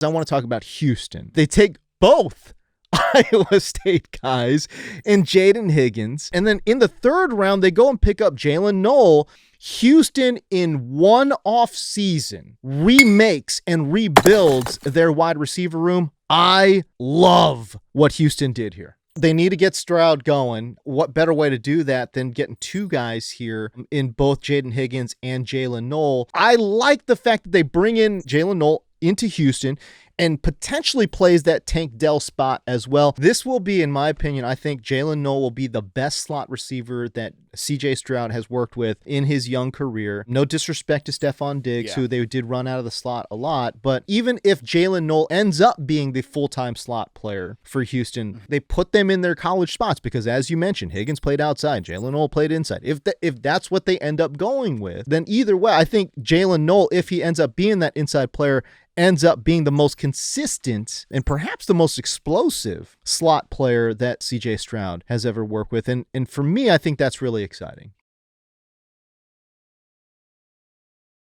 I want to talk about Houston. They take both Iowa State guys and Jaden Higgins. And then in the third round, they go and pick up Jalen Noel. Houston, in one off season, remakes and rebuilds their wide receiver room. I love what Houston did here. They need to get Stroud going. What better way to do that than getting two guys here in both Jaden Higgins and Jalen Noel? I like the fact that they bring in Jalen Noel into Houston and potentially plays that Tank Dell spot as well. This will be, in my opinion, I think Jalen Noel will be the best slot receiver that CJ Stroud has worked with in his young career. No disrespect to Stephon Diggs, who they did run out of the slot a lot. But even if Jalen Noel ends up being the full-time slot player for Houston, they put them in their college spots because, as you mentioned, Higgins played outside, Jalen Noel played inside. If that's what they end up going with, then either way, I think Jalen Noel, if he ends up being that inside player, ends up being the most consistent and perhaps the most explosive slot player that CJ Stroud has ever worked with. And for me, I think that's really exciting.